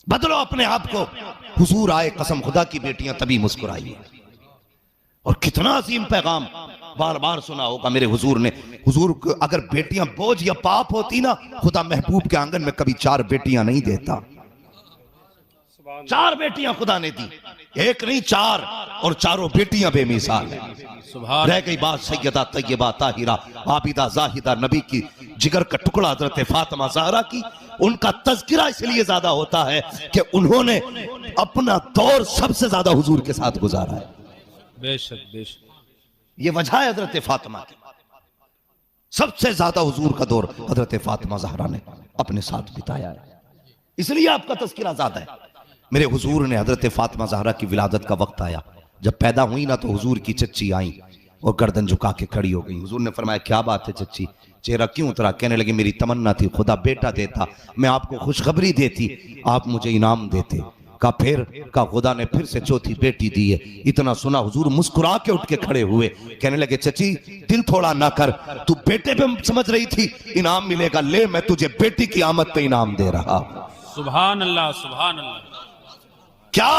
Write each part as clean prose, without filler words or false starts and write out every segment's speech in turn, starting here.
बदलो अपने आप को। हुजूर आए, कसम खुदा की बेटियां तभी मुस्कुराई। और कितना अजीम पैगाम बार बार सुना होगा मेरे हुजूर ने। हुजूर को अगर बेटियां बोझ या पाप होती ना, खुदा महबूब के आंगन में कभी 4 बेटियां नहीं देता। 4 बेटियां खुदा ने दी, एक नहीं 4, और चारों बेटियां बेमिसाल है। रह गई बात सैयदा तैयबा ताहिरा आबिदा जाहिदा नबी की जिगर का टुकड़ा हजरत फातिमा ज़हरा की। उनका तज़किरा इसलिए ज्यादा होता है कि उन्होंने अपना दौर सबसे ज्यादा हुजूर के साथ गुजारा है। बेशक बेशक, ये वजह है हजरत फातिमा की। सबसे ज्यादा हुजूर का दौर हजरत फातिमा ज़हरा ने अपने साथ बिताया है, इसलिए आपका तज़किरा ज्यादा है। मेरे हुजूर ने हजरत फातिमा ज़हरा की विलादत का वक्त आया, जब पैदा हुई ना तो हुजूर की चच्ची आई और गर्दन झुका के खड़ी हो गई। हुजूर ने फरमाया क्या बात है चच्ची, चेहरा क्यों उतरा? कहने लगी मेरी तमन्ना थी खुदा बेटा देता, मैं आपको खुशखबरी देती, आप मुझे इनाम देते। का फिर का खुदा ने फिर से चौथी बेटी दी है। इतना सुना हुजूर मुस्कुरा के उठ के खड़े हुए, कहने लगे चची दिल थोड़ा ना कर, तू बेटे पे समझ रही थी इनाम मिलेगा, ले मैं तुझे बेटी की आमद पे इनाम दे रहा। सुभान अल्लाह सुभान अल्लाह। क्या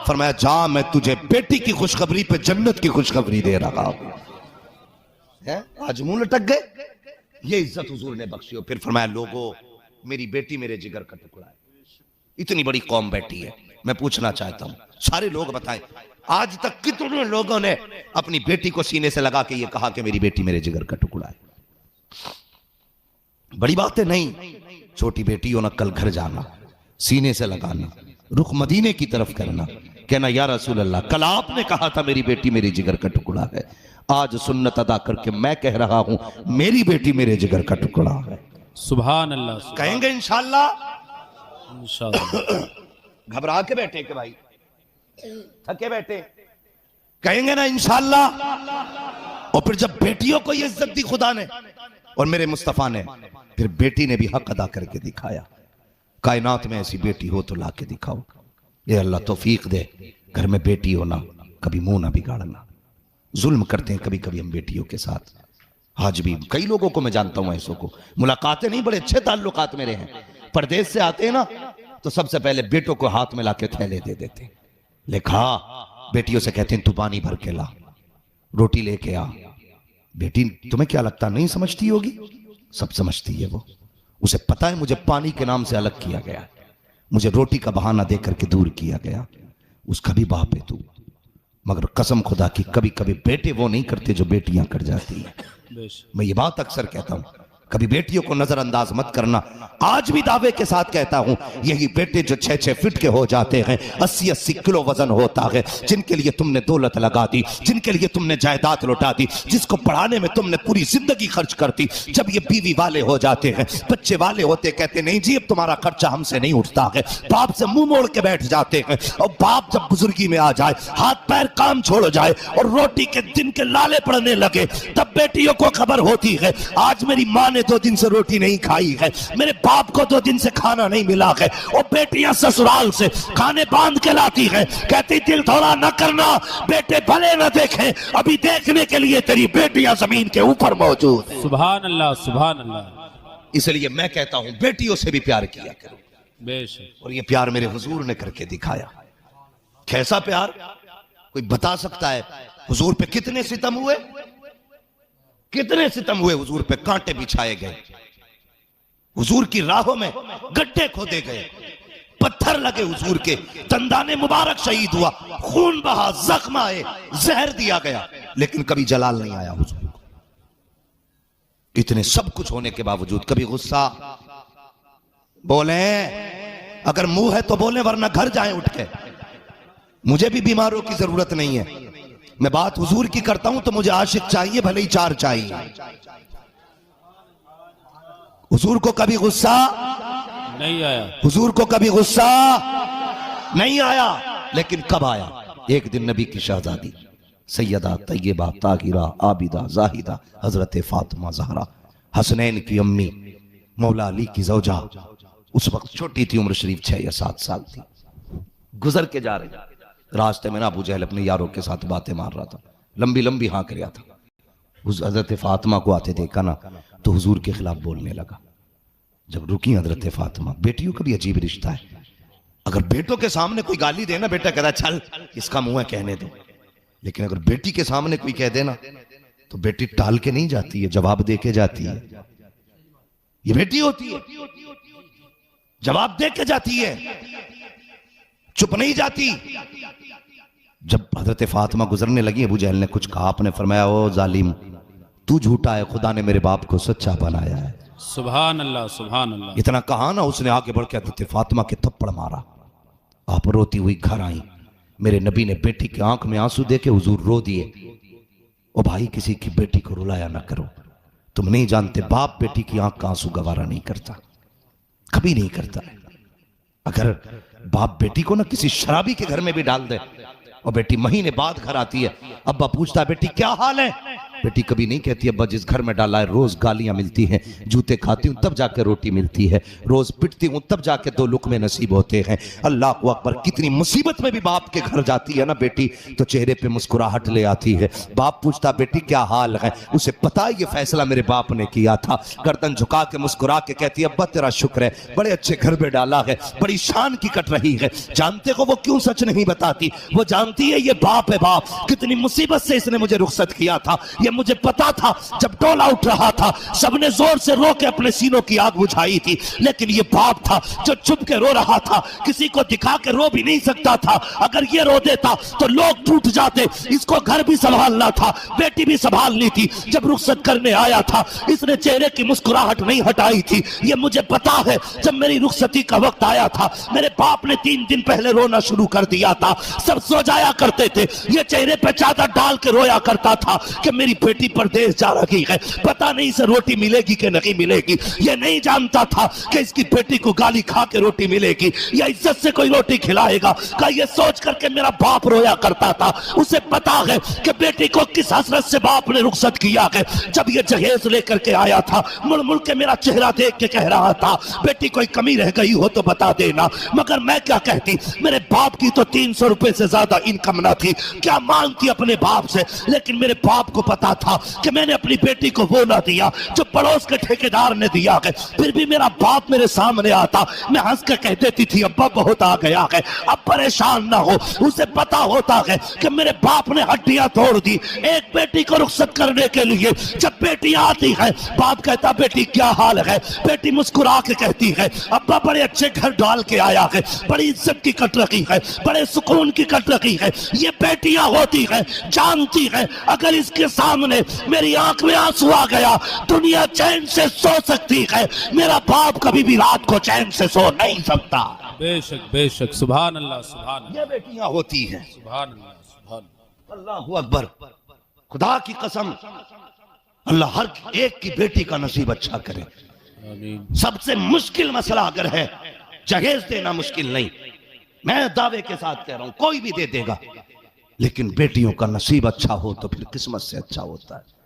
फरमाया? जा मैं तुझे बेटी की खुशखबरी पे जन्नत की खुशखबरी दे रहा हूं। आज मुंह लटक गए, ये इज्जत हुजूर ने बख्शी हो। फिर फरमाया लोगों मेरी बेटी मेरे जिगर का टुकड़ा है। इतनी बड़ी कौम बैठी है, मैं पूछना चाहता हूं सारे लोग बताएं आज तक कितने लोगों ने अपनी बेटी को सीने से लगा के ये कहा कि मेरी बेटी मेरे जिगर का टुकड़ा है? बड़ी बात है नहीं, छोटी बेटी हो ना, कल घर जाना, सीने से लगाना, रुख मदीने की तरफ करना, कहना या रसूल अल्लाह कल आपने कहा था मेरी बेटी मेरी जिगर का टुकड़ा है, आज सुन्नत अदा करके मैं कह रहा हूं मेरी बेटी मेरे जिगर का टुकड़ा है। सुभान अल्लाह। कहेंगे इंशाअल्लाह? इंशाअल्लाह। घबरा के बैठे के भाई, थके बैठे, कहेंगे ना इंशाअल्लाह? और फिर जब बेटियों को ये इज्जत दी खुदा ने और मेरे मुस्तफा ने, फिर बेटी ने भी हक अदा करके दिखाया। कायनात में ऐसी बेटी हो तो ला के दिखाओ। ये अल्लाह तौफीक दे, घर में बेटी हो ना कभी मुंह ना बिगाड़ना। जुल्म करते हैं कभी कभी हम बेटियों के साथ। आज भी कई लोगों को मैं जानता हूं ऐसों को, मुलाकातें नहीं, बड़े अच्छे ताल्लुकात मेरे हैं, परदेश से आते हैं ना तो सबसे पहले बेटों को हाथ में लाके थैले दे देते हैं, लिखा बेटियों से कहते हैं तू पानी भर के ला, रोटी लेके आ। बेटी तुम्हें क्या लगता नहीं समझती होगी? सब समझती है वो। उसे पता है मुझे पानी के नाम से अलग किया गया, मुझे रोटी का बहाना दे करके दूर किया गया। उसका भी बाप है तू। मगर कसम खुदा की कभी कभी बेटे वो नहीं करते जो बेटियां कर जाती हैं। मैं ये बात अक्सर कहता हूं, कभी बेटियों को नजरअंदाज मत करना। आज भी दावे के साथ कहता हूं, यही बेटे जो 6-6 फीट के हो जाते हैं, 80-80 किलो वजन होता है, जिनके लिए तुमने दौलत लगा दी, जिनके लिए तुमने जायदाद लौटा दी, जिसको पढ़ाने में तुमने पूरी जिंदगी खर्च कर दी, जब ये बीवी वाले हो जाते हैं, बच्चे वाले होते, कहते नहीं जी अब तुम्हारा खर्चा हमसे नहीं उठता है, बाप से मुंह मोड़ के बैठ जाते हैं। और बाप जब बुजुर्गी में आ जाए, हाथ पैर काम छोड़ जाए और रोटी के दिन के लाले पड़ने लगे, तब बेटियों को खबर होती है आज मेरी माँ ने 2 दिन से रोटी नहीं खाई है, मेरे बाप को 2 दिन से खाना नहीं मिला है। और बेटियां ससुराल से खाने बांध के लाती है, कहती दिल थोड़ा न करना, बेटे भले न देखें, अभी देखने के लिए तेरी बेटियां जमीन के ऊपर मौजूद है। सुभान अल्लाह सुभान अल्लाह। इसलिए मैं कहता हूं बेटियों से भी प्यार किया करो। बेशक। और ये प्यार मेरे हुजूर ने करके दिखाया। कैसा प्यार कोई बता सकता है? हुजूर पे कितने सितम हुए, कितने सितम हुए हुजूर पे, कांटे बिछाए गए, हुजूर की राहों में गड्ढे खोदे गए, पत्थर लगे हुजूर के, दंदाने मुबारक शहीद हुआ, खून बहा, जख्म आए, जहर दिया गया, लेकिन कभी जलाल नहीं आया हुजूर को। इतने सब कुछ होने के बावजूद कभी गुस्सा? बोले अगर मुंह है तो बोले, वरना घर जाएं उठ के। मुझे भी बीमारों की जरूरत नहीं है, मैं बात हुजूर की करता हूं तो मुझे आशिक चाहिए, भले ही 4 चाहिए। हुजूर को कभी गुस्सा नहीं आया, हुजूर को कभी गुस्सा नहीं आया, लेकिन कब आया? एक दिन नबी की शहजादी सैयदा तैयबा ताहिरा आबिदा जाहिदा हजरत फातिमा ज़हरा, हसनैन की अम्मी, मौला अली की ज़ौजा, उस वक्त छोटी थी, उम्र शरीफ 6 या 7 साल थी, गुजर के जा रही, रास्ते में ना अबू जहल अपने यारों के साथ बातें मार रहा था, लंबी लंबी हाँक रहा था। उस हजरत फातिमा को आते देखा ना तो हुजूर के खिलाफ बोलने लगा। जब रुकी हजरत फातिमा, बेटियों का भी अजीब रिश्ता है, अगर बेटों के सामने कोई गाली देना, बेटा कहता चल इसका मुंह है कहने दो, लेकिन अगर बेटी के सामने कोई कह देना तो बेटी टाल के नहीं जाती है, जवाब दे के जाती है। ये बेटी होती है, जवाब दे के जाती है, चुप नहीं जाती। जब हजरत फातिमा गुजरने लगी, अबू जहल ने कुछ कहा, आपने फरमाया ओ जालिम तू झूठा है, खुदा ने मेरे बाप को सच्चा बनाया है। सुभान अल्लाह, सुभान अल्लाह। इतना कहा ना, उसने आके बढ़ के हजरत फातिमा के थप्पड़ मारा। आप रोती हुई घर आई, मेरे नबी ने बेटी की आंख में आंसू देके हुजूर रो दिए। ओ भाई, किसी की बेटी को रुलाया ना करो, तुम नहीं जानते बाप बेटी की आंख का आंसू गवारा नहीं करता, कभी नहीं करता। अगर बाप बेटी को ना किसी शराबी के घर में भी डाल दे और बेटी महीने बाद घर आती है, अब्बा पूछता है बेटी क्या हाल है, बेटी कभी नहीं कहती अब्बा जिस घर में डाला है रोज गालियां मिलती हैं, जूते खाती हूं तब जाकर रोटी मिलती है, रोज पिटती हूं तब जाके दो लुकमे नसीब होते हैं। अल्लाह को अकबर, कितनी मुसीबत में भी बाप के घर जाती है ना बेटी तो चेहरे पे मुस्कुराहट ले आती है। बाप पूछता बेटी क्या हाल है, उसे पता है ये फैसला मेरे बाप ने किया था, गर्दन झुका के मुस्कुरा के कहती है अब्बा तेरा शुक्र है, बड़े अच्छे घर में डाला है, बड़ी शान की कट रही है। जानते हो वो क्यों सच नहीं बताती, वो जानती है ये बाप है, बाप कितनी मुसीबत से इसने मुझे रुखसत किया था, ये मुझे पता था। जब टोला उठ रहा था सबने जोर से रो के अपने सीनों की आग बुझाई थी, लेकिन ये बाप था जो चुप के रो रहा था, किसी को दिखा के रो भी नहीं सकता था। अगर ये रो देता तो लोग टूट जाते, इसको घर भी संभालना था, बेटी भी संभालनी थी। जब रुखसत करने आया था इसने चेहरे की मुस्कुराहट नहीं हटाई थी, ये मुझे पता है। जब मेरी रुखसती का वक्त आया था मेरे बाप ने 3 दिन पहले रोना शुरू कर दिया था, सब सो जाया करते थे, ये चेहरे पे चादर डाल के रोया करता था कि मेरी बेटी परदेश जा रही है, पता नहीं इसे रोटी मिलेगी कि नहीं मिलेगी। ये नहीं जानता था कि इसकी बेटी को गाली खा के रोटी मिलेगी या इज्जत से कोई रोटी खिलाएगा का, ये सोच करके मेरा बाप रोया करता था। उसे पता है कि बेटी को किस हसरत से बाप ने रुखसत किया है। जब ये जहेज लेकर के आया था मुड़ मुड़ के मेरा चेहरा देख के कह रहा था बेटी कोई कमी रह गई हो तो बता देना, मगर मैं क्या कहती, मेरे बाप की तो 300 रुपए से ज्यादा इनकम ना थी, क्या मांगती अपने बाप से। लेकिन मेरे बाप को पता था कि मैंने अपनी बेटी को वो ना दिया जो पड़ोस के ठेकेदार ने दिया है। फिर भी मेरा बाप मेरे सामने आता, मैं हंस के कह देती थी अब्बा बहुत आ गया है, अब परेशान ना हो। उसे पता होता है कि मेरे बाप ने हड्डियां तोड़ दी एक बेटी को रुखसत करने के लिए। जब बेटी आती है बाप कहता बेटी क्या हाल है, बेटी मुस्कुरा के कहती है अब्बा बड़े अच्छे घर डाल के आया है, बड़ी इज्जत की कट रखी है, बड़े सुकून की कट रखी है। ये बेटियां होती है, जानती है अगर इसके सामने मेरी आंख में आंसू आ गया दुनिया चैन से सो सकती है, मेरा बाप कभी भी रात को चैन से सो नहीं सकता। बेशक बेशक, सुभान अल्लाह, सुभान अल्लाह। ये बेटियां होती हैं। सुभान अल्लाह, सुभान अल्लाहू अकबर, खुदा की कसम अल्लाह हर एक की बेटी का नसीब अच्छा करे। आमीन। सबसे मुश्किल मसला अगर है जहेज देना मुश्किल नहीं, मैं दावे के साथ कह रहा हूं कोई भी दे देगा, लेकिन बेटियों का नसीब अच्छा हो तो फिर किस्मत से अच्छा होता है।